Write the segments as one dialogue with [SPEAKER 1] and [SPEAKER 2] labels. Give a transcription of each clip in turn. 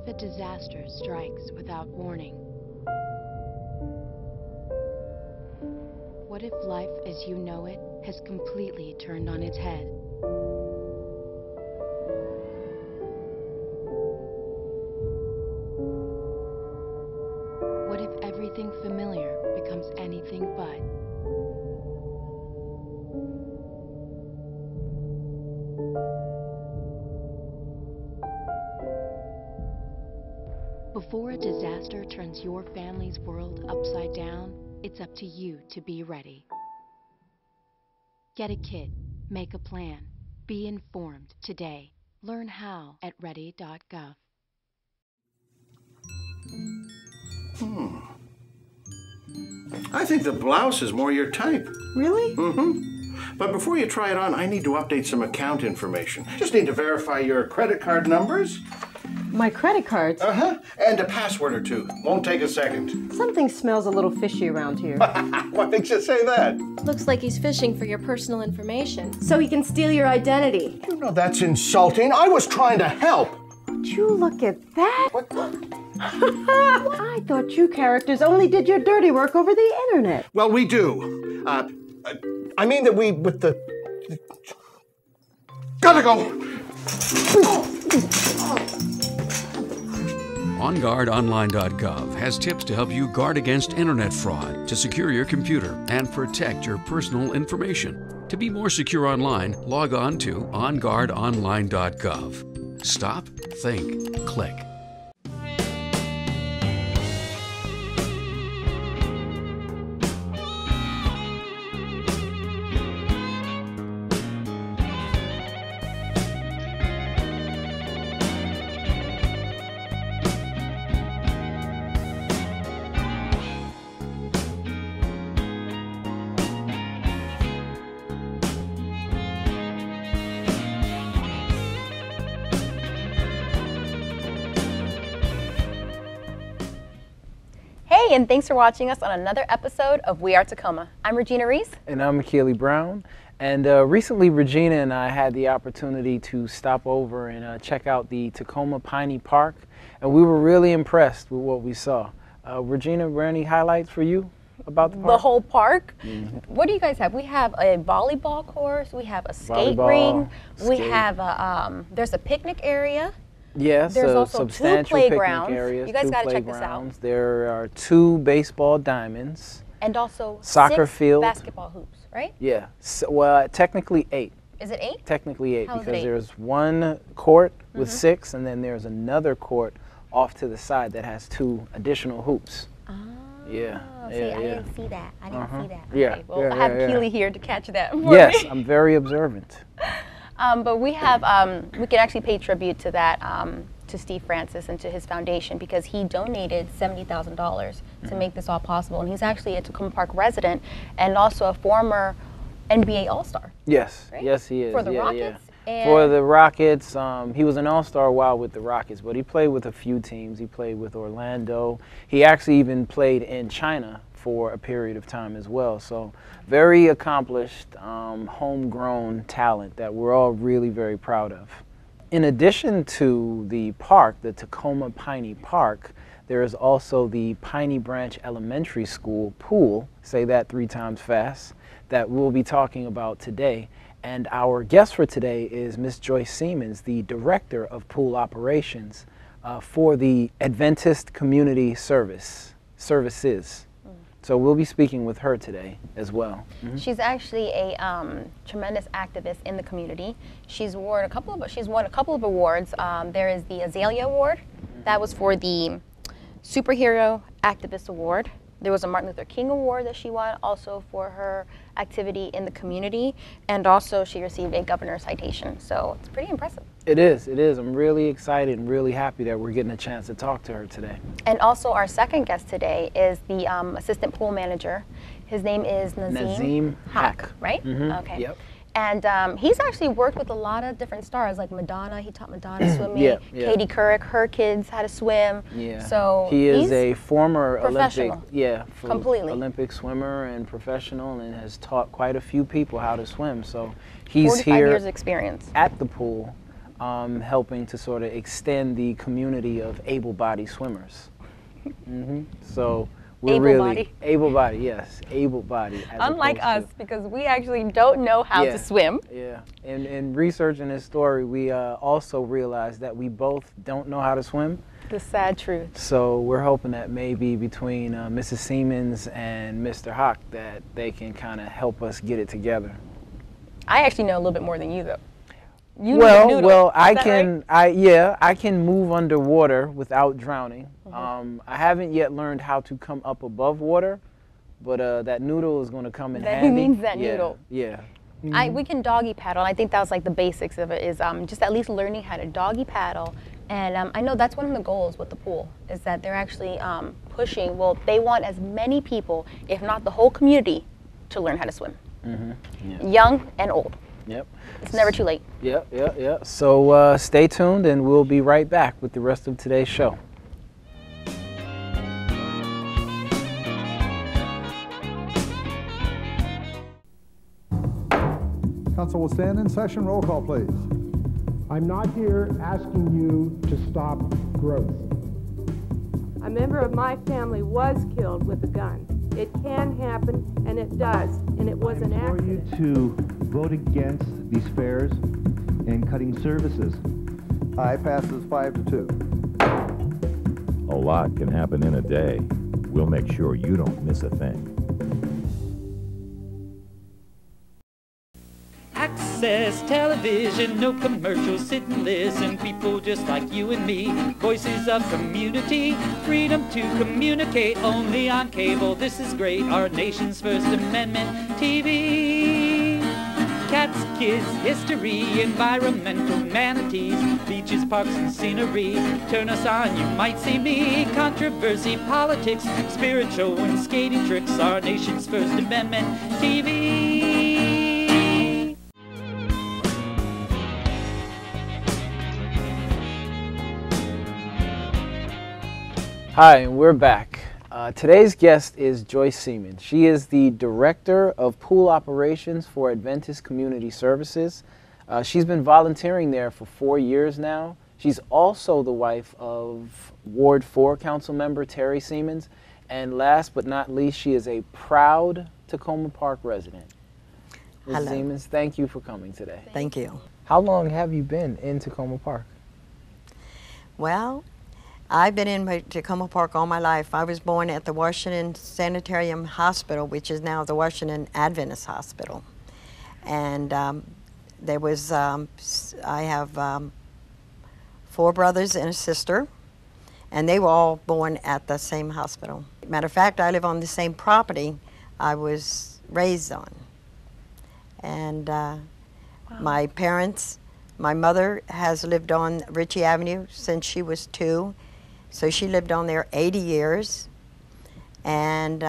[SPEAKER 1] a disaster strikes without warning? What if life as you know it has completely turned on its head? What if everything familiar becomes anything but? Before a disaster turns your family's world upside down, it's up to you to be ready. Get a kit, make a plan, be informed today. Learn how at ready.gov.
[SPEAKER 2] I think the blouse is more your type.
[SPEAKER 3] Really?
[SPEAKER 2] Mm-hmm. But before you try it on, I need to update some account information. Just need to verify your credit card numbers.
[SPEAKER 3] My credit cards?
[SPEAKER 2] Uh-huh. And a password or two. Won't take a second.
[SPEAKER 3] Something smells a little fishy around here.
[SPEAKER 2] What makes you say that?
[SPEAKER 4] Looks like he's fishing for your personal information.
[SPEAKER 3] So he can steal your identity.
[SPEAKER 2] You know that's insulting. I was trying to help.
[SPEAKER 3] Would you look at that?
[SPEAKER 2] What?
[SPEAKER 3] I thought you characters only did your dirty work over the internet.
[SPEAKER 2] Well, we do. I mean that we, with the... Gotta go!
[SPEAKER 5] OnGuardOnline.gov has tips to help you guard against internet fraud, to secure your computer, and protect your personal information. To be more secure online, log on to OnGuardOnline.gov. Stop, think, click.
[SPEAKER 6] Hey, and thanks for watching us on another episode of We Are Takoma. I'm Regina Reese.
[SPEAKER 7] And I'm Keely Brown. And recently, Regina and I had the opportunity to stop over and check out the Takoma Piney Park. And we were really impressed with what we saw. Regina, were any highlights for you about the park?
[SPEAKER 6] The whole park?
[SPEAKER 7] Mm-hmm.
[SPEAKER 6] What do you guys have? We have a volleyball course, we have a skate
[SPEAKER 7] Volleyball,
[SPEAKER 6] ring, we
[SPEAKER 7] skate.
[SPEAKER 6] have a, there's a picnic area.
[SPEAKER 7] Yes,
[SPEAKER 6] There's also
[SPEAKER 7] substantial
[SPEAKER 6] two playgrounds.
[SPEAKER 7] picnic areas.
[SPEAKER 6] You guys
[SPEAKER 7] got to
[SPEAKER 6] check this out.
[SPEAKER 7] There are 2 baseball diamonds.
[SPEAKER 6] And also
[SPEAKER 7] Soccer
[SPEAKER 6] 6
[SPEAKER 7] field.
[SPEAKER 6] basketball hoops, right?
[SPEAKER 7] Yeah, well, technically 8.
[SPEAKER 6] Is it 8?
[SPEAKER 7] Technically 8
[SPEAKER 6] How is it
[SPEAKER 7] because
[SPEAKER 6] 8?
[SPEAKER 7] there's one court with 6, and then there's another court off to the side that has 2 additional hoops.
[SPEAKER 6] Oh,
[SPEAKER 7] Yeah,
[SPEAKER 6] see,
[SPEAKER 7] yeah,
[SPEAKER 6] I
[SPEAKER 7] yeah.
[SPEAKER 6] didn't see that. I didn't see that.
[SPEAKER 7] Yeah,
[SPEAKER 6] Okay, well,
[SPEAKER 7] yeah,
[SPEAKER 6] I have
[SPEAKER 7] yeah, yeah.
[SPEAKER 6] Keely here to catch that for
[SPEAKER 7] Yes,
[SPEAKER 6] me.
[SPEAKER 7] I'm very observant.
[SPEAKER 6] But we have, we can actually pay tribute to that, to Steve Francis and to his foundation, because he donated $70,000 to make this all possible. And he's actually a Takoma Park resident and also a former NBA All-Star.
[SPEAKER 7] Yes,
[SPEAKER 6] right?
[SPEAKER 7] yes he is.
[SPEAKER 6] For the
[SPEAKER 7] yeah,
[SPEAKER 6] Rockets?
[SPEAKER 7] yeah.
[SPEAKER 6] And
[SPEAKER 7] For the Rockets, he was an all-star while with the Rockets, but he played with a few teams. He played with Orlando. He actually even played in China for a period of time as well. So very accomplished, homegrown talent that we're all really very proud of. In addition to the park, the Takoma Piney Park, there is also the Piney Branch Elementary School pool, say that 3 times fast, that we'll be talking about today. And our guest for today is Miss Joyce Siemens, the Director of Pool Operations for the Adventist Community Services. So we'll be speaking with her today as well. Mm-hmm.
[SPEAKER 6] she's actually a tremendous activist in the community. She's won a couple of awards. There is the Azalea Award. That was for the Superhero Activist Award. There was a Martin Luther King Award that she won also for her activity in the community, and also she received a governor's citation. So it's pretty impressive.
[SPEAKER 7] It is, it is. I'm really excited and really happy that we're getting a chance to talk to her today.
[SPEAKER 6] And also our second guest today is the assistant pool manager. His name is
[SPEAKER 7] Nazim Hack.
[SPEAKER 6] Right?
[SPEAKER 7] Mm-hmm.
[SPEAKER 6] Okay.
[SPEAKER 7] Yep.
[SPEAKER 6] And he's actually worked with a lot of different stars, like Madonna. He taught Madonna swimming.
[SPEAKER 7] Yeah, yeah.
[SPEAKER 6] Katie Couric, her kids how to swim.
[SPEAKER 7] Yeah.
[SPEAKER 6] So
[SPEAKER 7] he is
[SPEAKER 6] he's
[SPEAKER 7] a former Olympic,
[SPEAKER 6] professional. Completely.
[SPEAKER 7] Olympic swimmer and professional, and has taught quite a few people how to swim. So he's
[SPEAKER 6] 45
[SPEAKER 7] here
[SPEAKER 6] years experience.
[SPEAKER 7] at the pool, helping to sort of extend the community of able-bodied swimmers. So we're really able-bodied, yes, able-bodied.
[SPEAKER 6] Unlike us, because we actually don't know how to swim.
[SPEAKER 7] Yeah, and in researching this story, we also realized that we both don't know how to swim.
[SPEAKER 6] The sad truth.
[SPEAKER 7] So we're hoping that maybe between Mrs. Siemens and Mr. Hawk that they can kind of help us get it together.
[SPEAKER 6] I actually know a little bit more than you, though.
[SPEAKER 7] I can move underwater without drowning. I haven't yet learned how to come up above water, but that noodle is going to come in handy.
[SPEAKER 6] He means that noodle.
[SPEAKER 7] Yeah.
[SPEAKER 6] We can doggy paddle, and I think that was like the basics of it, is just at least learning how to doggy paddle. And I know that's one of the goals with the pool, is that they're actually pushing, well, they want as many people, if not the whole community, to learn how to swim. Young and old.
[SPEAKER 7] Yep.
[SPEAKER 6] It's never too late.
[SPEAKER 7] Yep. So stay tuned, and we'll be right back with the rest of today's show.
[SPEAKER 8] Council will stand in session. Roll call, please.
[SPEAKER 9] I'm not here asking you to stop growth.
[SPEAKER 10] A member of my family was killed with a gun. It can happen, and it does, and it was an accident.
[SPEAKER 11] I implore you to vote against these fares and cutting services.
[SPEAKER 8] Aye passes 5-2.
[SPEAKER 12] A lot can happen in a day. We'll make sure you don't miss a thing.
[SPEAKER 13] Access television, no commercials, sit and listen. People just like you and me, voices of community, freedom to communicate only on cable. This is great, our nation's First Amendment TV. Cats, kids, history, environmental manatees, beaches, parks, and scenery. Turn us on, you might see me. Controversy, politics, spiritual and skating tricks. Our nation's First Amendment TV.
[SPEAKER 7] Hi, and we're back. Today's guest is Joyce Seaman. She is the Director of Pool Operations for Adventist Community Services. She's been volunteering there for 4 years now. She's also the wife of Ward 4 Council member Terry Siemens. And last but not least, she is a proud Takoma Park resident. Ms. Siemens, thank you for coming today.
[SPEAKER 14] Thank you.
[SPEAKER 7] How long have you been in Takoma Park?
[SPEAKER 14] Well, I've been in Takoma Park all my life. I was born at the Washington Sanitarium Hospital, which is now the Washington Adventist Hospital. And there was, I have 4 brothers and a sister, and they were all born at the same hospital. Matter of fact, I live on the same property I was raised on. And my parents, my mother has lived on Ritchie Avenue since she was 2. So she lived on there 80 years, and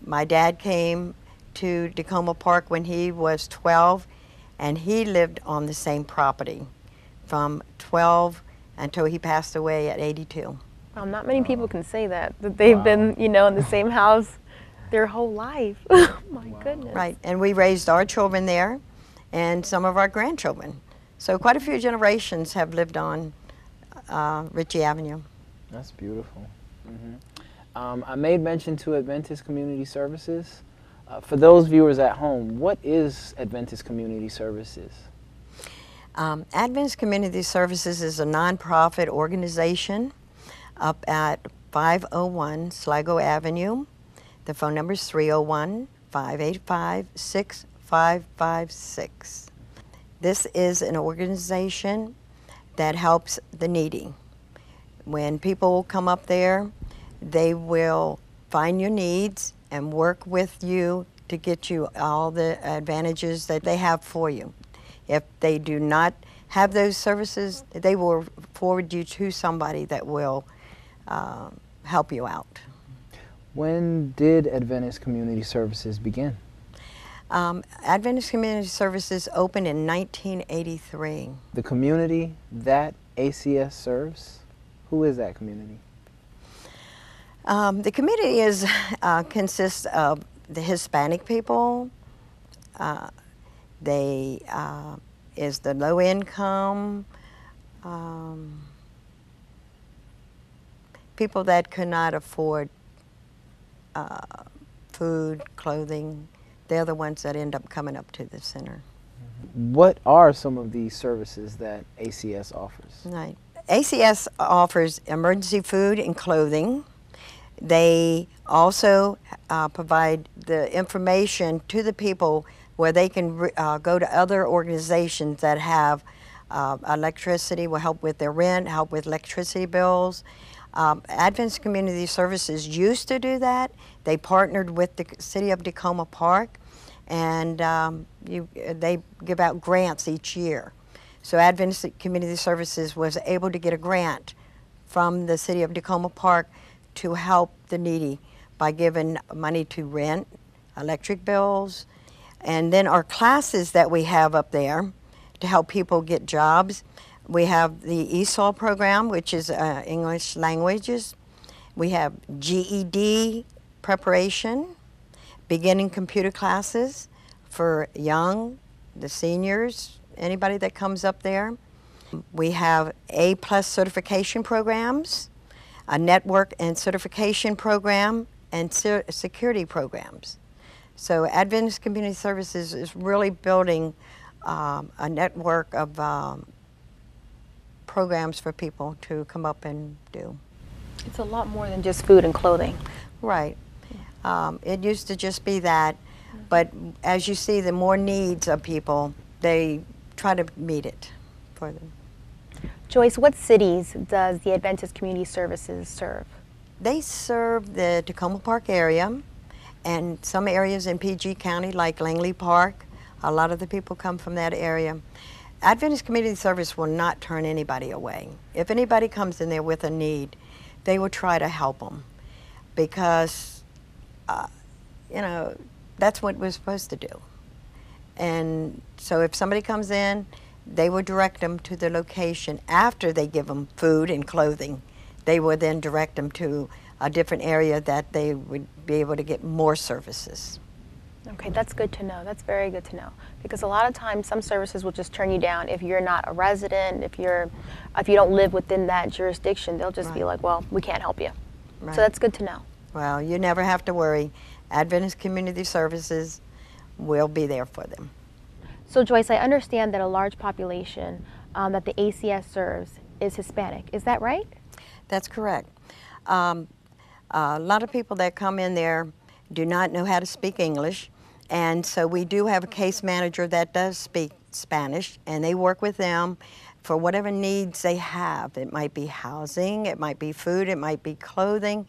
[SPEAKER 14] my dad came to Takoma Park when he was 12, and he lived on the same property from 12 until he passed away at 82.
[SPEAKER 6] Well, not many people can say that they've been, you know, in the same house their whole life. Oh my goodness.
[SPEAKER 14] Right, and we raised our children there, and some of our grandchildren. So quite a few generations have lived on Ritchie Avenue.
[SPEAKER 7] That's beautiful. I made mention to Adventist Community Services. For those viewers at home, what is Adventist Community Services?
[SPEAKER 14] Adventist Community Services is a nonprofit organization up at 501 Sligo Avenue. The phone number is 301-585-6556. This is an organization that helps the needy. When people come up there, they will find your needs and work with you to get you all the advantages that they have for you. If they do not have those services, they will forward you to somebody that will help you out.
[SPEAKER 7] When did Adventist Community Services begin?
[SPEAKER 14] Adventist Community Services opened in 1983.
[SPEAKER 7] The community that ACS serves? Who is that community?
[SPEAKER 14] The community consists of the Hispanic people. They is the low income, People that could not afford food, clothing, they're the ones that end up coming up to the center.
[SPEAKER 7] What are some of these services that ACS offers?
[SPEAKER 14] Right. ACS offers emergency food and clothing. They also provide the information to the people where they can go to other organizations that have electricity, will help with their rent, help with electricity bills. Adventist Community Services used to do that. They partnered with the city of Takoma Park, and they give out grants each year. So Adventist Community Services was able to get a grant from the city of Takoma Park to help the needy by giving money to rent, electric bills, and then our classes that we have up there to help people get jobs. We have the ESOL program, which is English languages. We have GED preparation, beginning computer classes for young, the seniors, anybody that comes up there. We have A+ certification programs, a network and certification program, and security programs. So Adventist Community Services is really building a network of programs for people to come up and do.
[SPEAKER 6] It's a lot more than just food and clothing.
[SPEAKER 14] Right. It used to just be that, but as you see the more needs of people, they try to meet it for them.
[SPEAKER 6] Joyce, what cities does the Adventist Community Services serve?
[SPEAKER 14] They serve the Takoma Park area and some areas in PG County like Langley Park. A lot of the people come from that area. Adventist Community Service will not turn anybody away. If anybody comes in there with a need, they will try to help them because, you know, that's what we're supposed to do. And so if somebody comes in, they will direct them to the location after they give them food and clothing. They will then direct them to a different area that they would be able to get more services.
[SPEAKER 6] Okay, that's good to know. That's very good to know. Because a lot of times some services will just turn you down if you're not a resident, if you don't live within that jurisdiction, they'll just be like, well, we can't help you.
[SPEAKER 14] Right.
[SPEAKER 6] So that's good to know.
[SPEAKER 14] Well, you never have to worry. Adventist Community Services will be there for them.
[SPEAKER 6] So Joyce, I understand that a large population that the ACS serves is Hispanic. Is that right?
[SPEAKER 14] That's correct. A lot of people that come in there do not know how to speak English, and so we do have a case manager that does speak Spanish, and they work with them for whatever needs they have. It might be housing, it might be food, it might be clothing,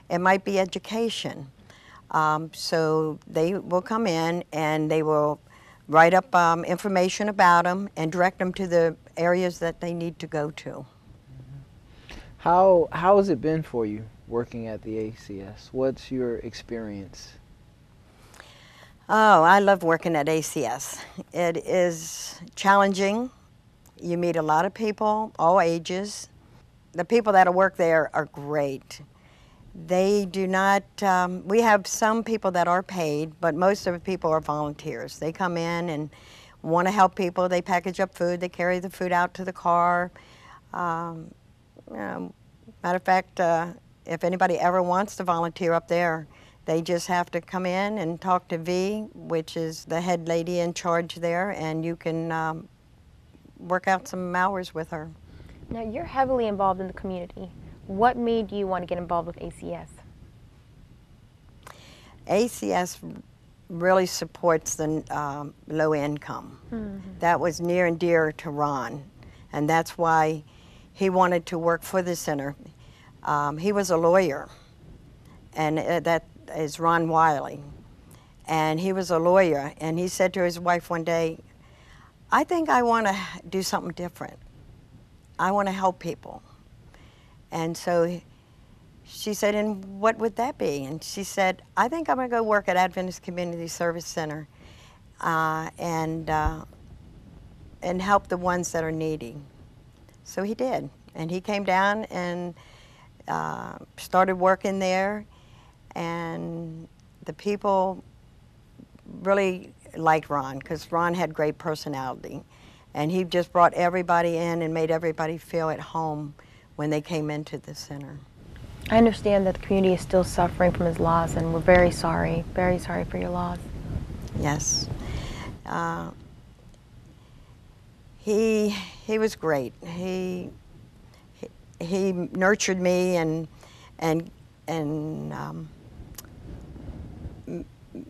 [SPEAKER 14] it might be education. So they will come in and they will write up information about them and direct them to the areas that they need to go to.
[SPEAKER 7] How has it been for you working at the ACS? What's your experience?
[SPEAKER 14] Oh, I love working at ACS. It is challenging. You meet a lot of people, all ages. The people that work there are great. They do not, we have some people that are paid, but most of the people are volunteers. They come in and want to help people. They package up food. They carry the food out to the car. You know, matter of fact, if anybody ever wants to volunteer up there, they just have to come in and talk to V, which is the head lady in charge there, and you can work out some hours with her.
[SPEAKER 6] Now, you're heavily involved in the community. What made you want to get involved with ACS?
[SPEAKER 14] ACS really supports the low income. Mm-hmm. That was near and dear to Ron, and that's why he wanted to work for the center. He was a lawyer, and that is Ron Wiley. And he was a lawyer, and he said to his wife one day, I think I want to do something different. I want to help people. And so she said, and what would that be? And she said, I think I'm going to go work at Adventist Community Service Center and help the ones that are needy. So he did. And he came down and started working there. And the people really liked Ron because Ron had great personality. And he just brought everybody in and made everybody feel at home when they came into the center.
[SPEAKER 6] I understand that the community is still suffering from his loss, and we're very sorry for your loss.
[SPEAKER 14] Yes. He was great. He nurtured me and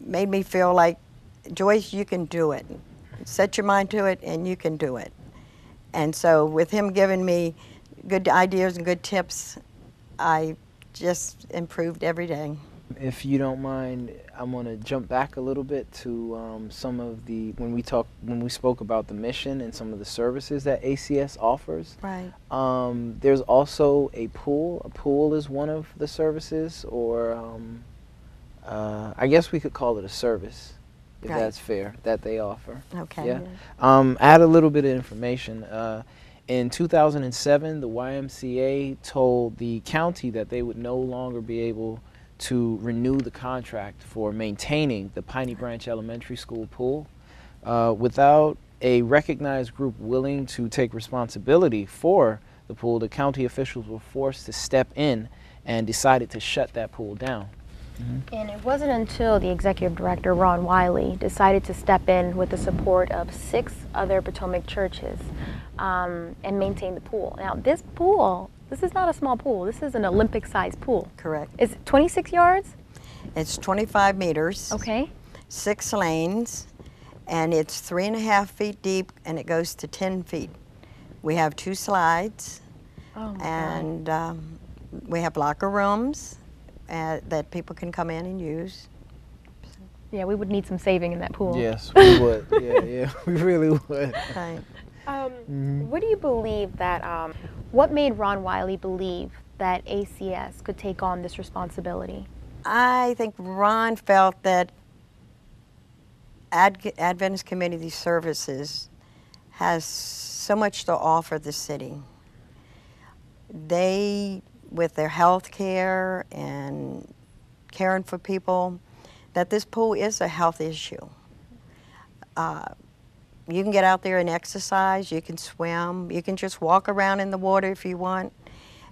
[SPEAKER 14] made me feel like, Joyce, you can do it. Set your mind to it and you can do it. And so with him giving me good ideas and good tips, I just improved every day.
[SPEAKER 7] If you don't mind, I'm going to jump back a little bit to some of the, when we spoke about the mission and some of the services that ACS offers.
[SPEAKER 14] Right.
[SPEAKER 7] There's also a pool. A pool is one of the services, or I guess we could call it a service, if
[SPEAKER 14] right.
[SPEAKER 7] that's fair, that they offer.
[SPEAKER 14] Okay.
[SPEAKER 7] Yeah. Add a little bit of information. In 2007, the YMCA told the county that they would no longer be able to renew the contract for maintaining the Piney Branch Elementary School pool without a recognized group willing to take responsibility for the pool. The county officials were forced to step in and decided to shut that pool down.
[SPEAKER 6] Mm-hmm. And it wasn't until the executive director, Ron Wiley, decided to step in with the support of 6 other Potomac churches and maintain the pool. Now, this pool, this is not a small pool. This is an Olympic-sized pool.
[SPEAKER 14] Correct.
[SPEAKER 6] Is it 26 yards?
[SPEAKER 14] It's 25 meters.
[SPEAKER 6] Okay.
[SPEAKER 14] 6 lanes, and it's 3.5 feet deep, and it goes to 10 feet. We have 2 slides, and we have locker rooms that people can come in and use.
[SPEAKER 6] Yeah, we would need some saving in that pool.
[SPEAKER 7] Yes, we would. Yeah, we really would.
[SPEAKER 14] Right.
[SPEAKER 6] What do you believe that, what made Ron Wiley believe that ACS could take on this responsibility?
[SPEAKER 14] I think Ron felt that Adventist Community Services has so much to offer the city. They, with their health care and caring for people, that this pool is a health issue. You can get out there and exercise, you can swim, you can just walk around in the water if you want.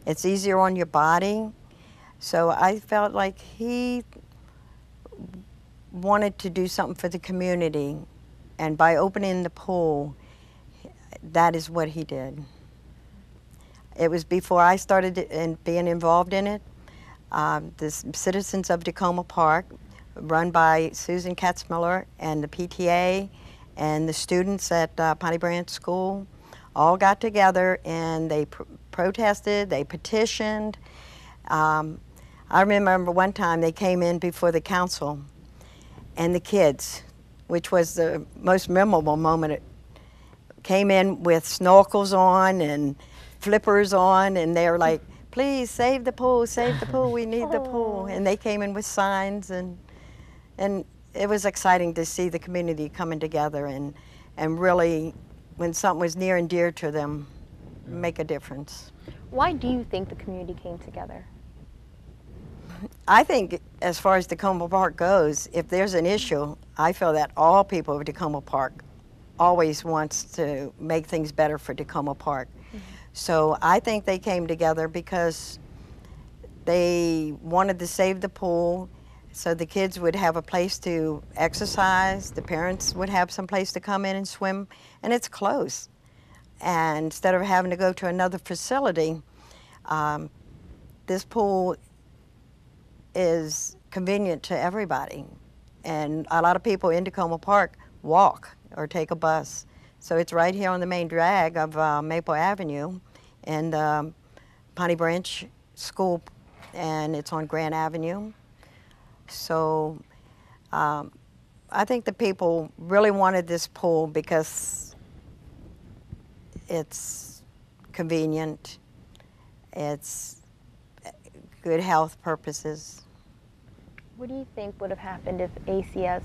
[SPEAKER 14] It's easier on your body. So I felt like he wanted to do something for the community, and by opening the pool, that is what he did. It was before I started being involved in it. The Citizens of Takoma Park, run by Susan Katzmiller and the PTA and the students at Piney Branch School, all got together and they protested, they petitioned. I remember one time they came in before the council, and the kids, which was the most memorable moment, came in with snorkels on and flippers on, and they were like, please save the pool, we need the pool. And they came in with signs, and it was exciting to see the community coming together and really, when something was near and dear to them, make a difference.
[SPEAKER 6] Why do you think the community came together?
[SPEAKER 14] I think as far as Takoma Park goes, if there's an issue, I feel that all people of Takoma Park always wants to make things better for Takoma Park. Mm-hmm. So I think they came together because they wanted to save the pool so the kids would have a place to exercise, the parents would have some place to come in and swim, and it's close. And instead of having to go to another facility, this pool is convenient to everybody. And a lot of people in Takoma Park walk or take a bus. So it's right here on the main drag of Maple Avenue and Piney Branch School, and it's on Grand Avenue. So I think the people really wanted this pool because it's convenient, it's good health purposes.
[SPEAKER 6] What do you think would have happened if ACS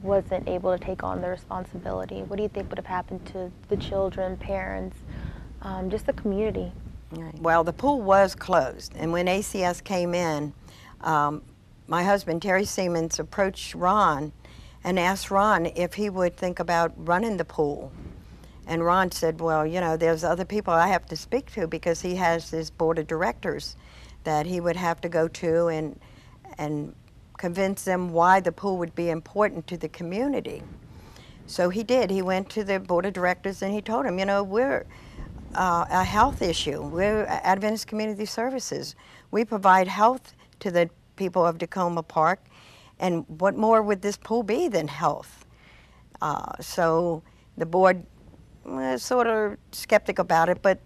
[SPEAKER 6] wasn't able to take on the responsibility? What do you think would have happened to the children, parents, just the community?
[SPEAKER 14] Right. Well, the pool was closed, and when ACS came in, my husband, Terry Siemens, approached Ron and asked Ron if he would think about running the pool. And Ron said, well, you know, there's other people I have to speak to, because he has his board of directors that he would have to go to and convince them why the pool would be important to the community. So he did. He went to the board of directors and he told them, you know, we're a health issue. We're Adventist Community Services. We provide health to the people of Takoma Park, and what more would this pool be than health? So the board was sort of skeptic about it, but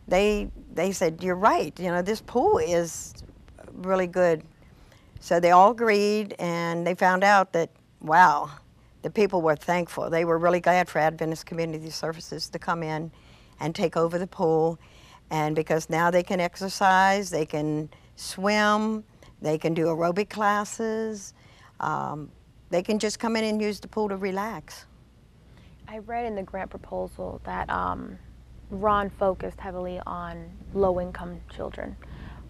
[SPEAKER 14] they said, you're right, you know, this pool is really good. So they all agreed, and they found out that, wow, the people were thankful. They were really glad for Adventist Community Services to come in and take over the pool, and because now they can exercise, they can swim, they can do aerobic classes, they can just come in and use the pool to relax.
[SPEAKER 6] I read in the grant proposal that Ron focused heavily on low-income children.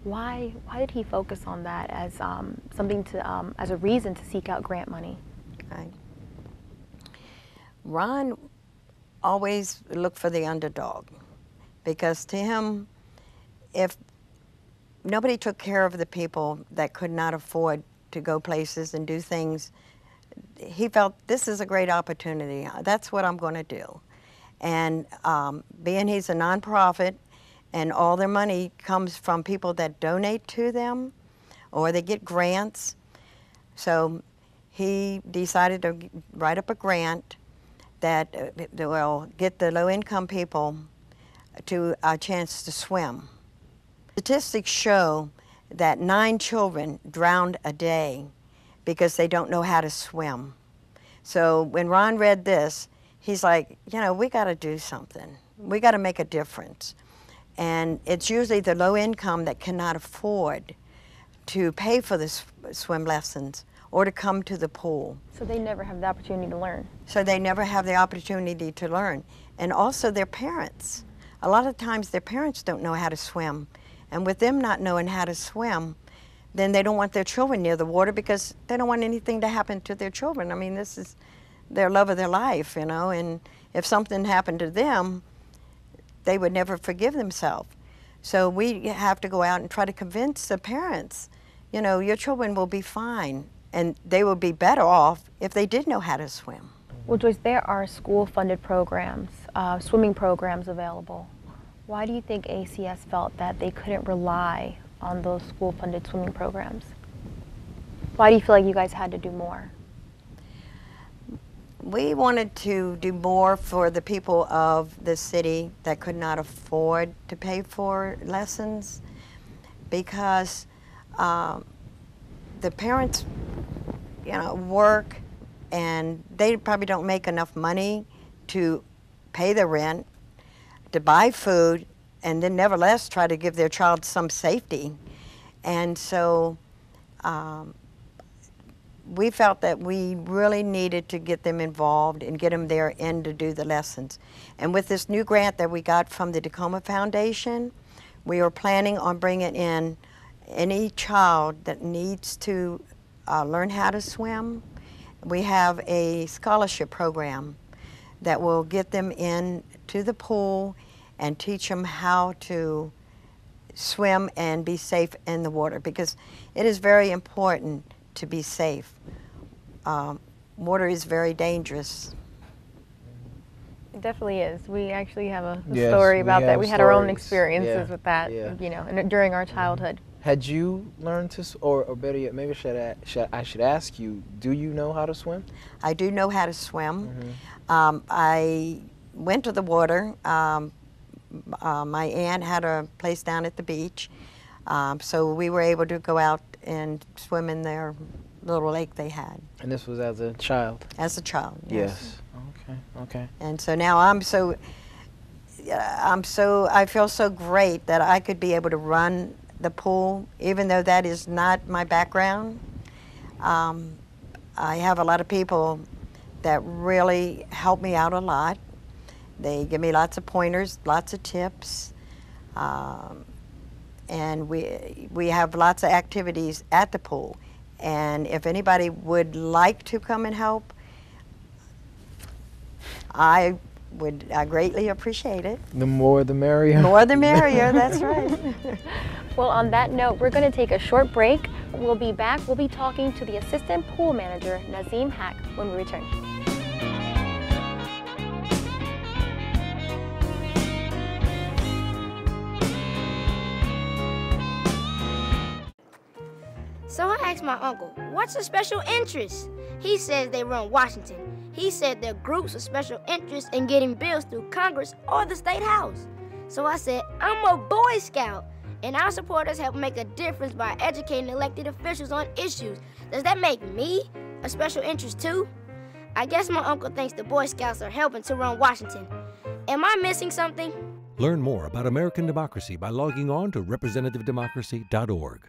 [SPEAKER 6] Why did he focus on that as something to as a reason to seek out grant money?
[SPEAKER 14] Right. Ron always looked for the underdog, because to him, if nobody took care of the people that could not afford to go places and do things, he felt this is a great opportunity. That's what I'm going to do. And being he's a nonprofit and all their money comes from people that donate to them or they get grants, so he decided to write up a grant that will get the low-income people to a chance to swim. Statistics show that 9 children drown a day because they don't know how to swim. So when Ron read this, he's like, you know, we got to do something. We got to make a difference. And it's usually the low income that cannot afford to pay for the swim lessons or to come to the pool.
[SPEAKER 6] So they never have the opportunity to learn.
[SPEAKER 14] So they never have the opportunity to learn. And also their parents. A lot of times their parents don't know how to swim. And with them not knowing how to swim, then they don't want their children near the water because they don't want anything to happen to their children. I mean, this is their love of their life, you know, and if something happened to them, they would never forgive themselves. So we have to go out and try to convince the parents, you know, your children will be fine, and they will be better off if they did know how to swim.
[SPEAKER 6] Well, Joyce, there are school-funded programs, swimming programs available. Why do you think ACS felt that they couldn't rely on those school-funded swimming programs? Why do you feel like you guys had to do more?
[SPEAKER 14] We wanted to do more for the people of the city that could not afford to pay for lessons, because the parents, you know, work and they probably don't make enough money to pay the rent, to buy food, and then nevertheless try to give their child some safety. And so we felt that we really needed to get them involved and get them there in to do the lessons. And with this new grant that we got from the Takoma Foundation, we are planning on bringing in any child that needs to learn how to swim. We have a scholarship program that will get them in to the pool and teach them how to swim and be safe in the water, because it is very important to be safe. Water is very dangerous.
[SPEAKER 6] It definitely is. We actually have a story about that. We had our own experiences with that, you know, during our childhood.
[SPEAKER 7] Had you learned to, or better yet, maybe I should ask you, do you know how to swim?
[SPEAKER 14] I do know how to swim. I went to the water. My aunt had a place down at the beach, so we were able to go out and swim in their little lake they had.
[SPEAKER 7] And this was as a child?
[SPEAKER 14] As a child, yes.
[SPEAKER 7] Okay, okay.
[SPEAKER 14] And so now I feel so great that I could be able to run the pool, even though that is not my background. I have a lot of people that really help me out a lot. They give me lots of pointers, lots of tips, and we have lots of activities at the pool. And if anybody would like to come and help, I I greatly appreciate it.
[SPEAKER 7] The more the merrier.
[SPEAKER 14] More the merrier, that's right.
[SPEAKER 6] Well, on that note, we're going to take a short break. We'll be back. We'll be talking to the assistant pool manager, Nazim Hack, when we return.
[SPEAKER 15] So I asked my uncle, what's a special interest? He says they run Washington. He said they're groups of special interest in getting bills through Congress or the State House. So I said, I'm a Boy Scout, and our supporters help make a difference by educating elected officials on issues. Does that make me a special interest too? I guess my uncle thinks the Boy Scouts are helping to run Washington. Am I missing something?
[SPEAKER 16] Learn more about American democracy by logging on to representativedemocracy.org.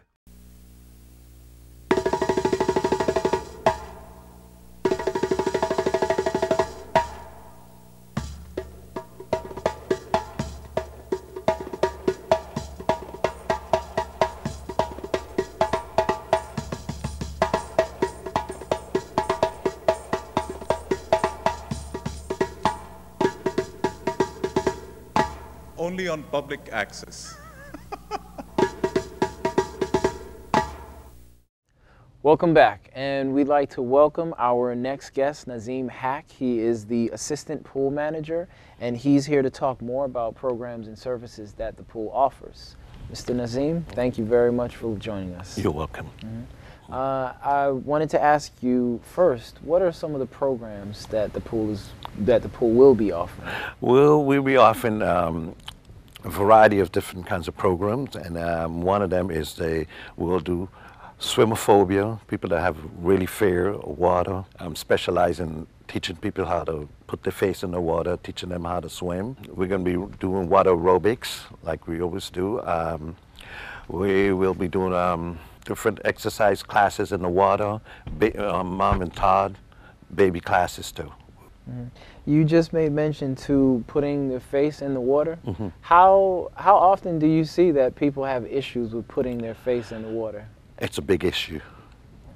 [SPEAKER 17] Only on public access.
[SPEAKER 7] Welcome back, and we'd like to welcome our next guest, Nazim Hack. He is the assistant pool manager, and he's here to talk more about programs and services that the pool offers. Mr. Nazim, thank you very much for joining us.
[SPEAKER 2] You're welcome.
[SPEAKER 7] I wanted to ask you first, what are some of the programs that the pool will be offering?
[SPEAKER 2] Well, we'll be offering a variety of different kinds of programs, and one of them is we'll do swimophobia, people that have really fear of water. Specialize in teaching people how to put their face in the water, teaching them how to swim. We're going to be doing water aerobics like we always do. We will be doing different exercise classes in the water, Mom and Todd, baby classes too.
[SPEAKER 7] You just made mention to putting their face in the water. How often do you see that people have issues with putting their face in the water?
[SPEAKER 2] It's a big issue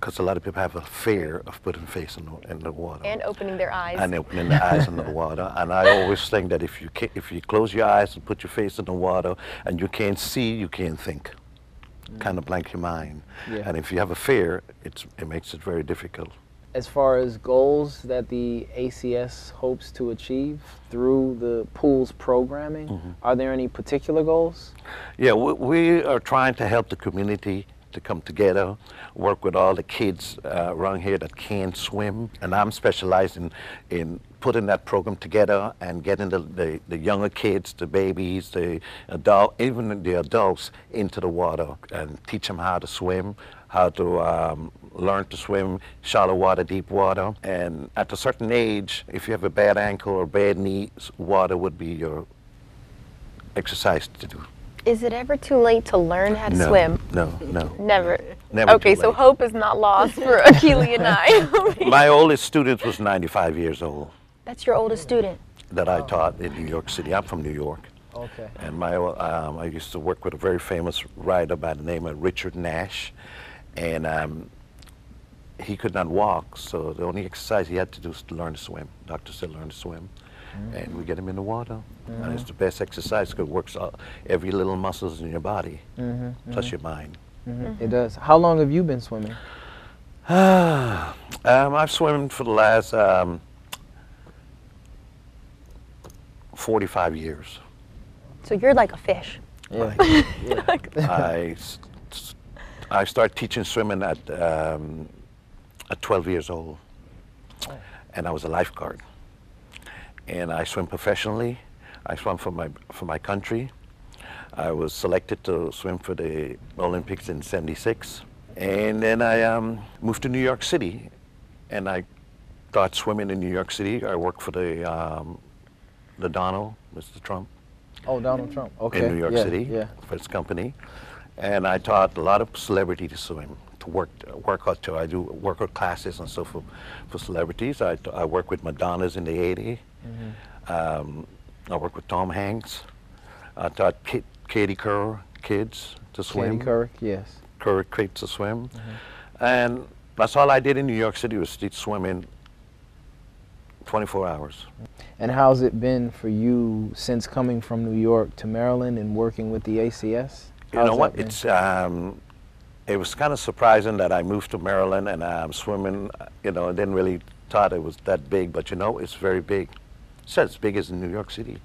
[SPEAKER 2] because a lot of people have a fear of putting face in the water.
[SPEAKER 6] And opening their eyes.
[SPEAKER 2] And opening their eyes in the water. And I always think that if you close your eyes and put your face in the water and you can't see, you can't think. Kind of blank your mind.
[SPEAKER 7] Yeah.
[SPEAKER 2] And if you have a fear, it makes it very difficult.
[SPEAKER 7] As far as goals that the ACS hopes to achieve through the pool's programming, are there any particular goals?
[SPEAKER 2] Yeah, we are trying to help the community to come together, work with all the kids around here that can't swim. And I'm specializing in putting that program together and getting the younger kids, the babies, the even the adults into the water and teach them how to swim, how to learn to swim shallow water, deep water. And at a certain age, if you have a bad ankle or bad knee, water would be your exercise to do.
[SPEAKER 6] Is it ever too late to learn how to swim?
[SPEAKER 2] No.
[SPEAKER 6] Never?
[SPEAKER 2] Never.
[SPEAKER 6] Okay, so hope is not lost for Akili and I.
[SPEAKER 2] My oldest student was 95 years old.
[SPEAKER 6] That's your oldest student?
[SPEAKER 2] That I taught in New York City. I'm from New York.
[SPEAKER 7] Okay.
[SPEAKER 2] And I used to work with a very famous writer by the name of Richard Nash. And he could not walk, so the only exercise he had to do was to learn to swim. Doctor said learn to swim. And we get him in the water. And it's the best exercise because it works every little muscles in your body, plus your mind.
[SPEAKER 7] It does. How long have you been swimming?
[SPEAKER 2] I've swum for the last 45 years.
[SPEAKER 6] So you're like a fish.
[SPEAKER 7] Yeah.
[SPEAKER 2] I started teaching swimming at 12 years old, and I was a lifeguard. And I swim professionally. I swam for my country. I was selected to swim for the Olympics in '76. And then I moved to New York City, and I started swimming in New York City. I worked for the Donald, Mr. Trump.
[SPEAKER 7] Oh, Donald Trump. Okay.
[SPEAKER 2] In New York City for his company. And I taught a lot of celebrities to swim, to work out too. I do workout classes and so for celebrities. I work with Madonnas in the '80s. I work with Tom Hanks. I taught Katie Couric kids to swim.
[SPEAKER 7] Katie Couric, yes.
[SPEAKER 2] Couric kids to swim. And that's all I did in New York City was teach swimming 24 hours.
[SPEAKER 7] And how's it been for you since coming from New York to Maryland and working with the ACS?
[SPEAKER 2] You know what? It's it was kind of surprising that I moved to Maryland and I'm swimming. You know, I didn't really thought it was that big, but you know, it's very big. It's as big as in New York City.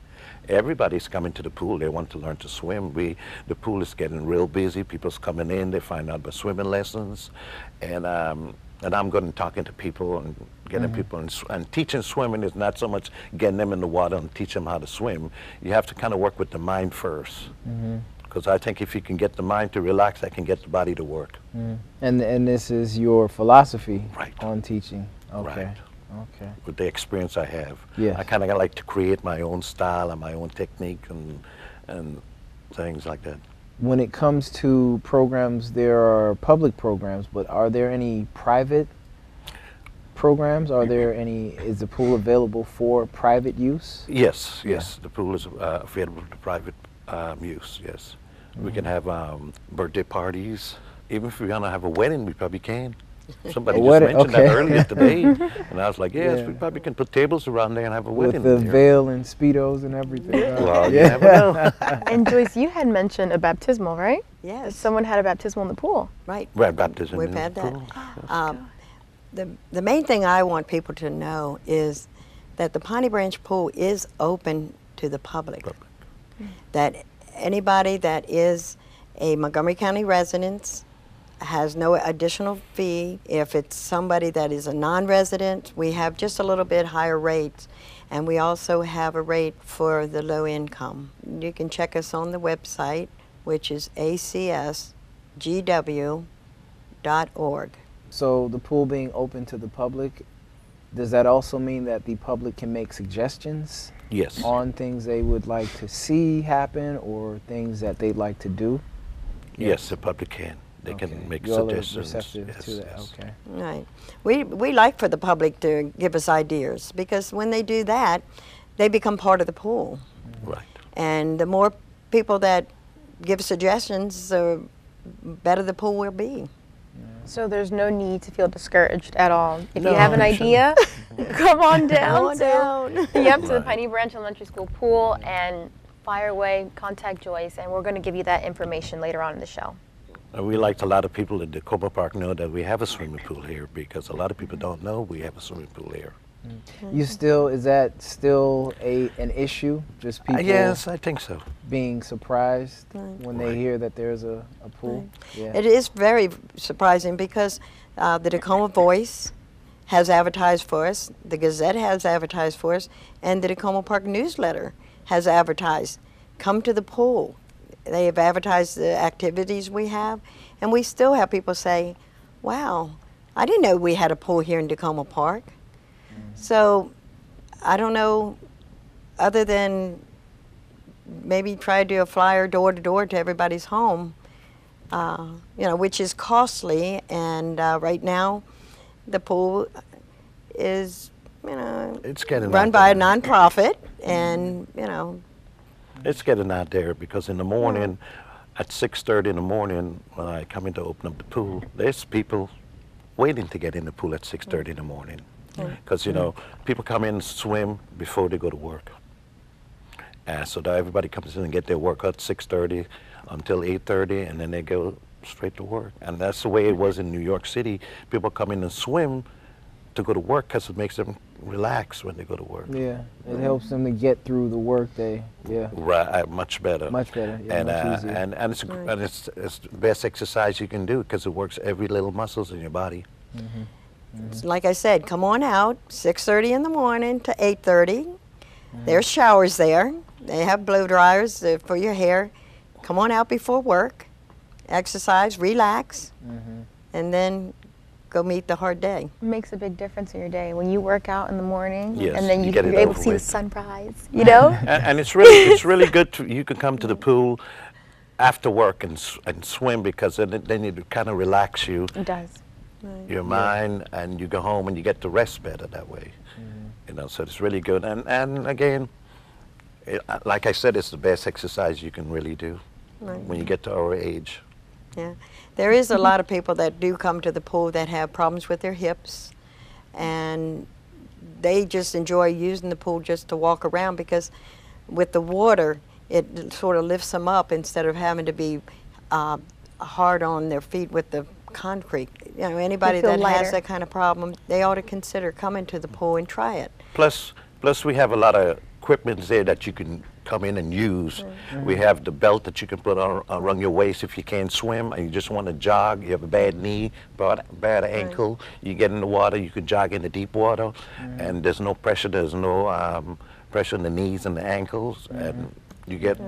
[SPEAKER 2] Everybody's coming to the pool. They want to learn to swim. The pool is getting real busy. People's coming in. They find out about swimming lessons, and I'm going and talking to people and getting people and teaching swimming is not so much getting them in the water and teach them how to swim. You have to kind of work with the mind first. Because I think if you can get the mind to relax, I can get the body to work.
[SPEAKER 7] And this is your philosophy on teaching. Okay.
[SPEAKER 2] Right.
[SPEAKER 7] Okay.
[SPEAKER 2] With the experience I have.
[SPEAKER 7] Yes.
[SPEAKER 2] I kind of like to create my own style and my own technique and things like that.
[SPEAKER 7] When it comes to programs, there are public programs, but are there any private programs? Are there any, is the pool available for private use?
[SPEAKER 2] Yes, yes. The pool is available to private use, yes. We can have birthday parties. Even if we're going to have a wedding, we probably can. Somebody just mentioned that earlier today, and I was like, yes, we probably can put tables around there and have a wedding.
[SPEAKER 7] With the veil and Speedos and everything.
[SPEAKER 2] Well, you never know.
[SPEAKER 6] And Joyce, you had mentioned a baptismal, right?
[SPEAKER 14] Yes.
[SPEAKER 6] Someone had a baptismal in the pool.
[SPEAKER 14] Right.
[SPEAKER 2] Right, baptism
[SPEAKER 14] We've
[SPEAKER 2] in the
[SPEAKER 14] had that.
[SPEAKER 2] pool.
[SPEAKER 14] The main thing I want people to know is that the Piney Branch Pool is open to the public. That anybody that is a Montgomery County resident has no additional fee. If it's somebody that is a non-resident, we have just a little bit higher rates, and we also have a rate for the low income. You can check us on the website, which is acsgw.org.
[SPEAKER 7] So the pool being open to the public, does that also mean that the public can make suggestions on things they would like to see happen or things that they'd like to do?
[SPEAKER 2] Yes, the public can. They can make suggestions.
[SPEAKER 7] Receptive to that. Okay.
[SPEAKER 14] Right. We like for the public to give us ideas, because when they do that, they become part of the pool.
[SPEAKER 2] Right.
[SPEAKER 14] And the more people that give suggestions, the better the pool will be.
[SPEAKER 6] So there's no need to feel discouraged at all. If you have an idea, come on down. To the Piney Branch Elementary School pool and fire away, contact Joyce, and we're going to give you that information later on in the show.
[SPEAKER 2] We like a lot of people at Takoma Park know that we have a swimming pool here, because a lot of people don't know we have a swimming pool here.
[SPEAKER 7] You still, is that still an issue? Just people
[SPEAKER 2] yes, I think so.
[SPEAKER 7] Being surprised when they hear that there's a pool? Yeah.
[SPEAKER 14] It is very surprising, because the Takoma Voice has advertised for us, the Gazette has advertised for us, and the Takoma Park Newsletter has advertised. Come to the pool. They have advertised the activities we have, and we still have people say, wow, I didn't know we had a pool here in Takoma Park. So I don't know, other than maybe try to do a flyer door to door to everybody's home, you know, which is costly, and right now the pool is, you know,
[SPEAKER 2] it's getting
[SPEAKER 14] run by a nonprofit, and, you know,
[SPEAKER 2] it's getting out there, because in the morning, at 6:30 in the morning, when I come in to open up the pool, there's people waiting to get in the pool at 6:30 in the morning. Because, you know, people come in and swim before they go to work. So that everybody comes in and get their workout 6:30 until 8:30, and then they go straight to work. And that's the way it was in New York City. People come in and swim to go to work because it makes them relax when they go to work.
[SPEAKER 7] Yeah, it helps them to get through the work day. Yeah.
[SPEAKER 2] Right, much better.
[SPEAKER 7] Much better. Yeah,
[SPEAKER 2] and
[SPEAKER 7] much easier.
[SPEAKER 2] And it's the best exercise you can do, because it works every little muscles in your body.
[SPEAKER 14] Like I said, come on out, 6:30 in the morning to 8:30. There's showers there. They have blow dryers for your hair. Come on out before work, exercise, relax, and then go meet the hard day.
[SPEAKER 6] It makes a big difference in your day when you work out in the morning,
[SPEAKER 2] yes,
[SPEAKER 6] and then you're able to see the sunrise, you
[SPEAKER 2] right.
[SPEAKER 6] know?
[SPEAKER 2] And it's really good you can come to the pool after work and swim, because then it kind of relax you.
[SPEAKER 6] It does.
[SPEAKER 2] Your mind, and you go home and you get to rest better that way. You know, so it's really good. And again, like I said, it's the best exercise you can really do when you get to our age.
[SPEAKER 14] Yeah, there is a lot of people that do come to the pool that have problems with their hips, and they just enjoy using the pool just to walk around, because with the water, it sort of lifts them up instead of having to be hard on their feet with the concrete. You know, anybody that has that kind of problem, they ought to consider coming to the pool and try it.
[SPEAKER 2] Plus we have a lot of equipment there that you can come in and use. We have the belt that you can put on around your waist if you can't swim and you just want to jog. You have a bad knee, bad ankle. You get in the water, you can jog in the deep water, and there's no pressure. There's no pressure in the knees and the ankles, and you get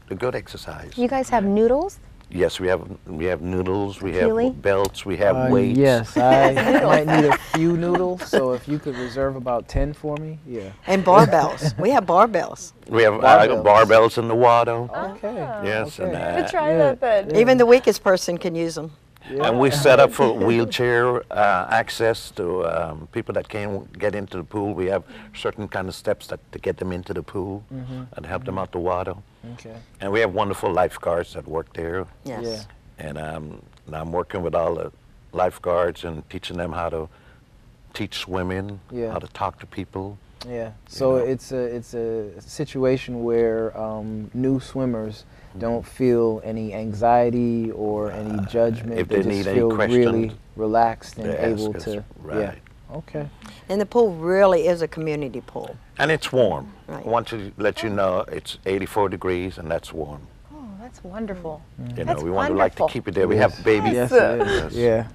[SPEAKER 2] a good exercise.
[SPEAKER 6] You guys have noodles?
[SPEAKER 2] Yes, we have noodles, we have belts, we have weights.
[SPEAKER 7] Yes, I might need a few noodles, so if you could reserve about 10 for me, yeah.
[SPEAKER 14] And barbells. We have barbells.
[SPEAKER 2] We have barbells in the water.
[SPEAKER 7] Okay.
[SPEAKER 2] Yes.
[SPEAKER 7] Okay.
[SPEAKER 2] And,
[SPEAKER 6] try that then.
[SPEAKER 14] Even the weakest person can use them.
[SPEAKER 2] Yeah. And we set up for wheelchair access to people that can't get into the pool. We have certain kind of steps to get them into the pool and help them out the water.
[SPEAKER 7] Okay.
[SPEAKER 2] And we have wonderful lifeguards that work there.
[SPEAKER 14] Yes.
[SPEAKER 7] Yeah.
[SPEAKER 2] And I'm working with all the lifeguards and teaching them how to teach swimming, how to talk to people.
[SPEAKER 7] Yeah. So it's a situation where new swimmers don't feel any anxiety or any judgment.
[SPEAKER 2] If they
[SPEAKER 7] just
[SPEAKER 2] need
[SPEAKER 7] feel
[SPEAKER 2] any question,
[SPEAKER 7] really relaxed and able
[SPEAKER 2] us.
[SPEAKER 7] to.
[SPEAKER 2] Right.
[SPEAKER 7] Yeah. Okay.
[SPEAKER 14] And the pool really is a community pool.
[SPEAKER 2] And it's warm.
[SPEAKER 14] Right.
[SPEAKER 2] I want to let you know it's 84 degrees and that's warm.
[SPEAKER 6] Oh, that's wonderful.
[SPEAKER 2] You know,
[SPEAKER 6] That's
[SPEAKER 2] we want to like to
[SPEAKER 6] wonderful.
[SPEAKER 2] keep it there. We have babies.
[SPEAKER 7] Yes, it is. Yeah.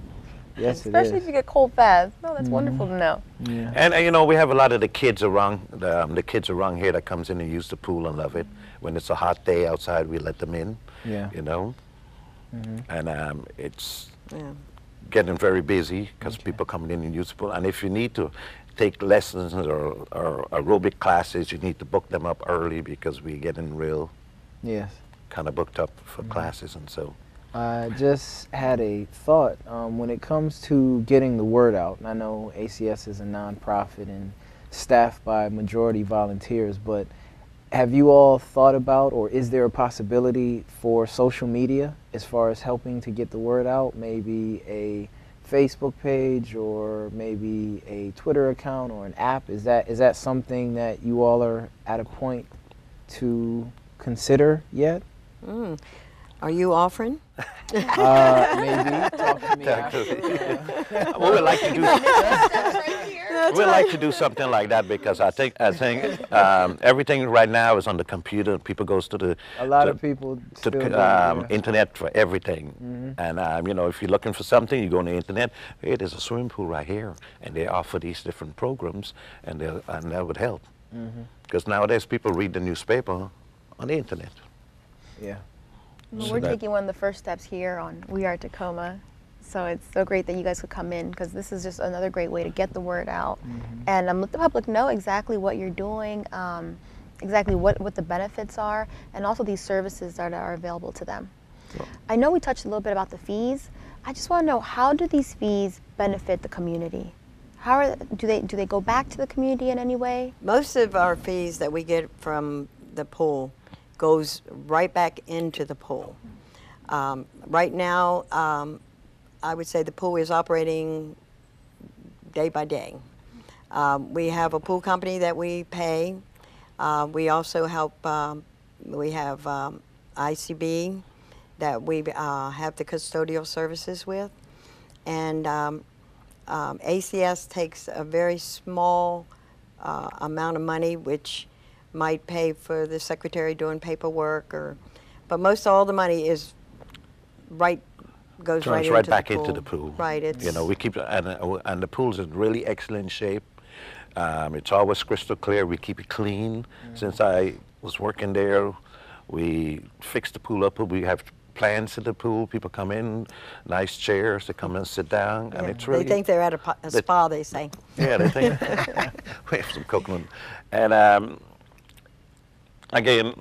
[SPEAKER 7] Yes,
[SPEAKER 6] Especially if you get cold baths. No, that's wonderful to know.
[SPEAKER 7] Yeah.
[SPEAKER 2] And you know, we have a lot of the kids around the kids around here that comes in and use the pool and love it. When it's a hot day outside, we let them in.
[SPEAKER 7] Yeah.
[SPEAKER 2] You know, and it's getting very busy because people coming in and use the pool. And if you need to take lessons or aerobic classes, you need to book them up early because we get in real kind of booked up for classes and so.
[SPEAKER 7] I just had a thought when it comes to getting the word out. And I know ACS is a nonprofit and staffed by majority volunteers, but have you all thought about, or is there a possibility for social media as far as helping to get the word out? Maybe a Facebook page or maybe a Twitter account or an app? Is that something that you all are at a point to consider yet?
[SPEAKER 14] Are you offering?
[SPEAKER 7] Maybe. Talk to me after.
[SPEAKER 2] We would like to do. We'd like to do something like that because I think everything right now is on the computer. People goes to the internet for everything. And you know, if you're looking for something, you go on the internet. Hey, there's a swimming pool right here, and they offer these different programs, and that would help. Because nowadays people read the newspaper on the internet.
[SPEAKER 7] Yeah.
[SPEAKER 6] Well, we're taking one of the first steps here on We Are Takoma. So it's so great that you guys could come in because this is just another great way to get the word out and let the public know exactly what you're doing, exactly what the benefits are, and also these services that are available to them. Sure. I know we touched a little bit about the fees. I just want to know, how do these fees benefit the community? Do they go back to the community in any way?
[SPEAKER 14] Most of our fees that we get from the pool goes right back into the pool. Right now, I would say the pool is operating day by day. We have a pool company that we pay. We also help, we have ICB that we have the custodial services with. And ACS takes a very small amount of money, which might pay for the secretary doing paperwork, but most all the money is goes right
[SPEAKER 2] back
[SPEAKER 14] into
[SPEAKER 2] the pool.
[SPEAKER 14] Right,
[SPEAKER 2] you know, we keep and the pool's in really excellent shape. It's always crystal clear. We keep it clean. Since I was working there, we fixed the pool up. We have plants in the pool. People come in, nice chairs. They come and sit down, and it's really.
[SPEAKER 14] They think they're at a spa. They say.
[SPEAKER 2] Yeah, they think we have some coconut, and again,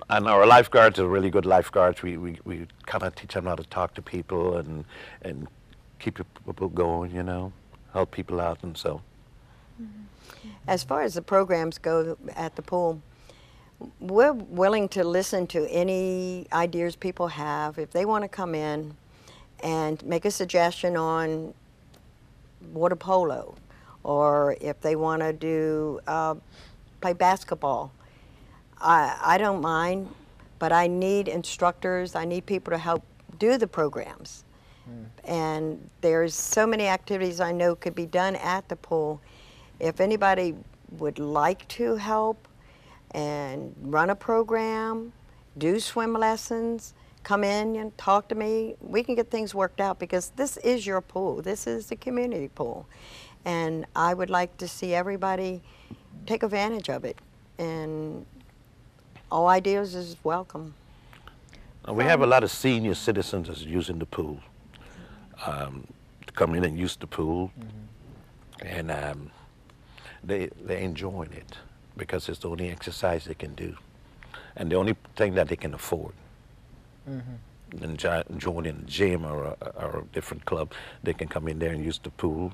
[SPEAKER 2] and our lifeguards are really good lifeguards. We kind of teach them how to talk to people and keep people going, you know, help people out, and so.
[SPEAKER 14] As far as the programs go at the pool, we're willing to listen to any ideas people have. If they want to come in and make a suggestion on water polo or if they want to do play basketball. I don't mind, but I need instructors. I need people to help do the programs. And there's so many activities I know could be done at the pool. If anybody would like to help and run a program, do swim lessons, come in and talk to me, we can get things worked out, because this is your pool. This is the community pool. And I would like to see everybody take advantage of it. And all ideas is welcome.
[SPEAKER 2] We have a lot of senior citizens that's using the pool, to come in and use the pool, and they're enjoying it because it's the only exercise they can do, and the only thing that they can afford. And joining a gym or a different club, they can come in there and use the pool.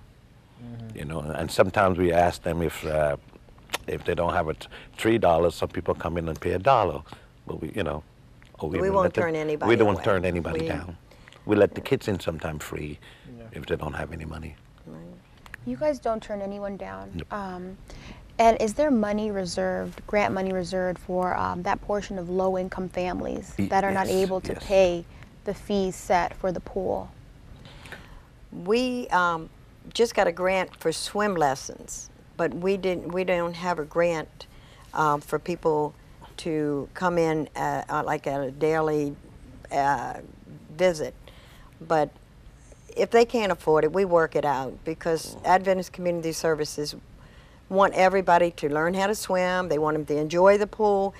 [SPEAKER 2] You know, and sometimes we ask them if they don't have it $3, some people come in and pay $1, but we, you know,
[SPEAKER 14] we won't turn anybody
[SPEAKER 2] We don't
[SPEAKER 14] away.
[SPEAKER 2] turn anybody down. We let the kids in sometime free if they don't have any money.
[SPEAKER 6] You guys don't turn anyone down. And is there money reserved, grant money reserved for that portion of low-income families that are not able to pay the fees set for the pool?
[SPEAKER 14] We just got a grant for swim lessons, but we don't have a grant for people to come in like at a daily visit. But if they can't afford it, we work it out, because Adventist Community Services want everybody to learn how to swim. They want them to enjoy the pool.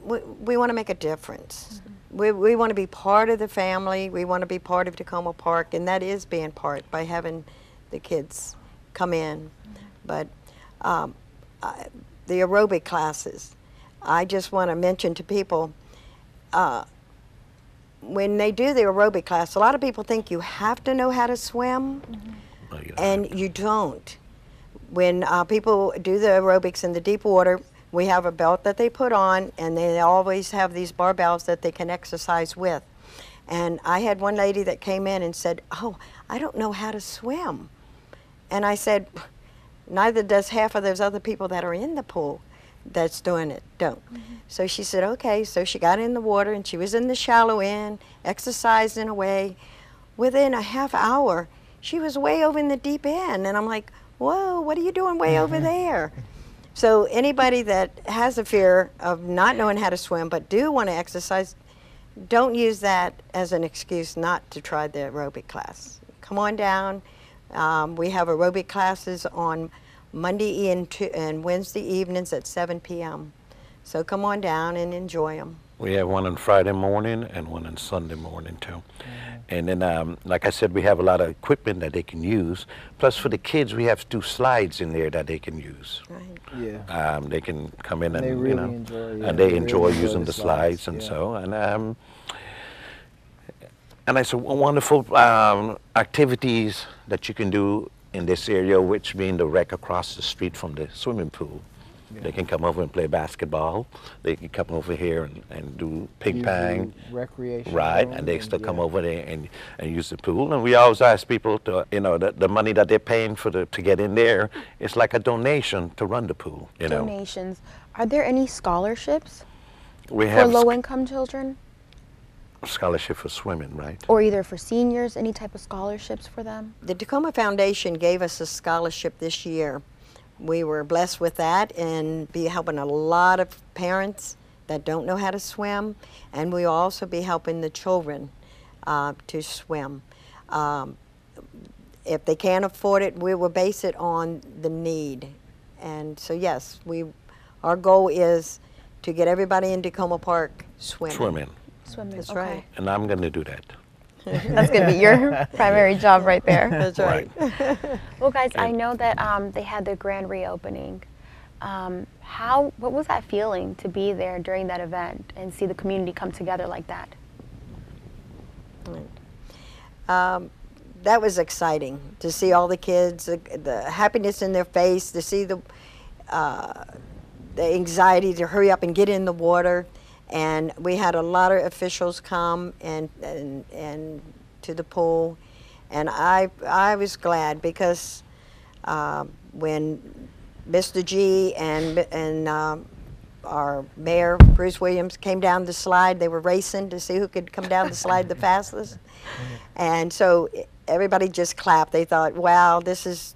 [SPEAKER 14] We want to make a difference. We want to be part of the family. We want to be part of Takoma Park, and that is being part by having the kids come in. But the aerobic classes, I just want to mention to people, when they do the aerobic class, a lot of people think you have to know how to swim, and you don't. When people do the aerobics in the deep water, we have a belt that they put on, and they always have these barbells that they can exercise with. And I had one lady that came in and said, "Oh, I don't know how to swim." And I said, "Neither does half of those other people that are in the pool that's doing it, don't." So she said, okay. So she got in the water, and she was in the shallow end, exercising away. Within a half hour, she was way over in the deep end. And I'm like, whoa, what are you doing way over there? So anybody that has a fear of not knowing how to swim but do want to exercise, don't use that as an excuse not to try the aerobic class. Come on down. We have aerobic classes on Monday and Wednesday evenings at 7 p.m. So come on down and enjoy them.
[SPEAKER 2] We have one on Friday morning and one on Sunday morning too. And then, like I said, we have a lot of equipment that they can use. Plus for the kids, we have 2 slides in there that they can use.
[SPEAKER 14] Right.
[SPEAKER 2] They can come in and,
[SPEAKER 7] they really
[SPEAKER 2] you know,
[SPEAKER 7] enjoy,
[SPEAKER 2] and they enjoy
[SPEAKER 7] really
[SPEAKER 2] using the slides and
[SPEAKER 7] yeah.
[SPEAKER 2] so. And it's a wonderful activities that you can do in this area, which being the rec across the street from the swimming pool. Yeah. They can come over and play basketball. They can come over here and do ping pong.
[SPEAKER 7] Recreation.
[SPEAKER 2] Right, and they still come over there and use the pool. And we always ask people to, you know, the money that they're paying for to get in there, it's like a donation to run the pool, you know.
[SPEAKER 6] Donations. Are there any scholarships
[SPEAKER 2] We
[SPEAKER 6] for
[SPEAKER 2] have
[SPEAKER 6] low-income children?
[SPEAKER 2] scholarship for swimming, right?
[SPEAKER 6] Or either for seniors, any type of scholarships for them?
[SPEAKER 14] The Takoma Foundation gave us a scholarship this year. We were blessed with that and be helping a lot of parents that don't know how to swim, and we will also be helping the children to swim. If they can't afford it, we will base it on the need. And so yes, our goal is to get everybody in Takoma Park swimming.
[SPEAKER 6] Swimming,
[SPEAKER 14] That's
[SPEAKER 6] okay.
[SPEAKER 14] right.
[SPEAKER 2] And I'm going to do that.
[SPEAKER 6] That's going to be your primary job right there.
[SPEAKER 14] That's right.
[SPEAKER 6] Well, guys, I know that they had their grand reopening. What was that feeling to be there during that event and see the community come together like that?
[SPEAKER 14] That was exciting to see all the kids, the happiness in their face, to see the anxiety to hurry up and get in the water. And we had a lot of officials come and to the pool, And I was glad because when Mr. G and our mayor, Bruce Williams, came down the slide, they were racing to see who could come down the slide the fastest. And so everybody just clapped. They thought, wow, this is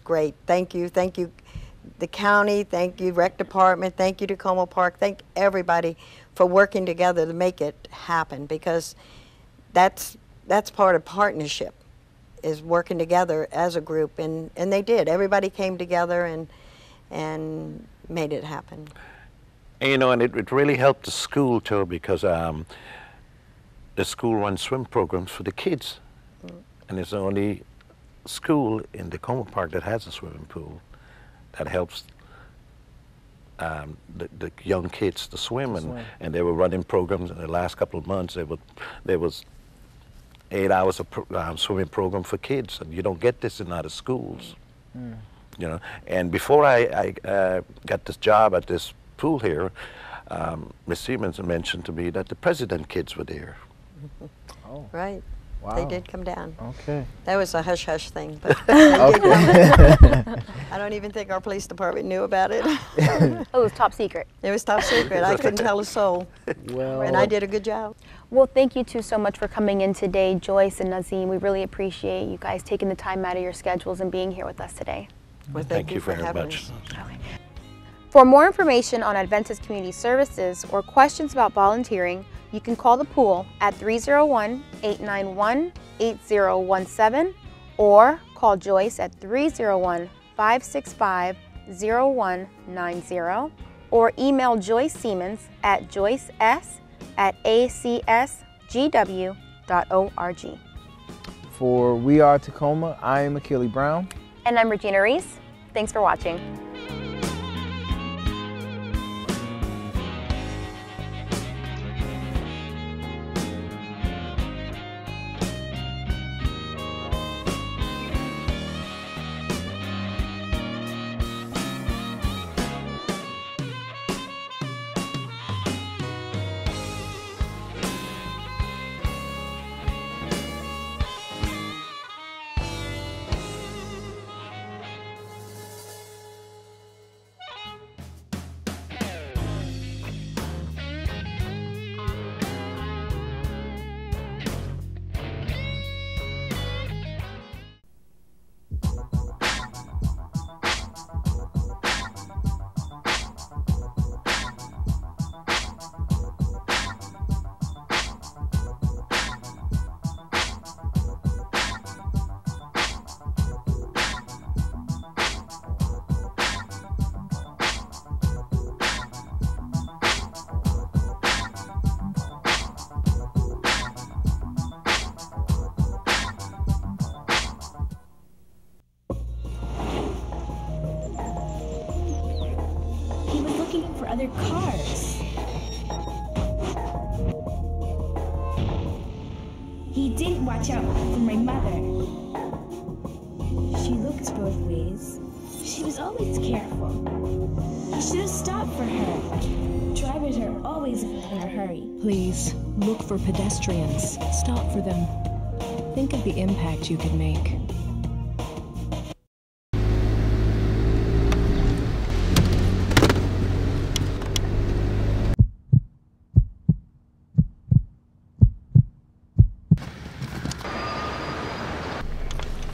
[SPEAKER 14] great. Thank you, the county, thank you, rec department, thank you, Takoma Park, thank everybody for working together to make it happen, because that's part of partnership, is working together as a group, and they did. Everybody came together and made it happen.
[SPEAKER 2] And, you know, and it really helped the school too, because the school runs swim programs for the kids, and it's the only school in Takoma Park that has a swimming pool that helps the young kids to swim, and they were running programs in the last couple of months. There was 8 hours of swimming program for kids, and you don't get this in other schools. You know, and before I got this job at this pool here, Miss Siemens mentioned to me that the president kids were there.
[SPEAKER 14] Oh. Right.
[SPEAKER 7] Wow.
[SPEAKER 14] They did come down.
[SPEAKER 7] Okay.
[SPEAKER 14] That was a hush-hush thing, but they did come. I don't even think our police department knew about it.
[SPEAKER 6] Oh, it was top secret.
[SPEAKER 14] It was top secret. I couldn't tell a soul.
[SPEAKER 7] Well,
[SPEAKER 14] and I did a good job.
[SPEAKER 6] Well, thank you two so much for coming in today, Joyce and Nazim. We really appreciate you guys taking the time out of your schedules and being here with us today.
[SPEAKER 14] Well, thank you for having us.
[SPEAKER 6] Okay. For more information on Adventist Community Services or questions about volunteering, you can call the pool at 301-891-8017 or call Joyce at 301-565-0190 or email Joyce Siemens at joyce@acsgw.org.
[SPEAKER 7] For We Are Takoma, I am Achille Brown.
[SPEAKER 6] And I'm Regina Reese. Thanks for watching.
[SPEAKER 17] Other cars. He didn't watch out for my mother. She looks both ways. She was always careful. He should have stopped for her. Drivers are always in a hurry.
[SPEAKER 18] Please, look for pedestrians. Stop for them. Think of the impact you could make.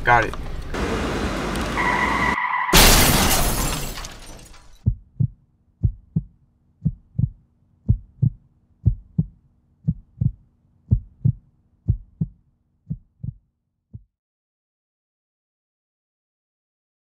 [SPEAKER 19] Got it.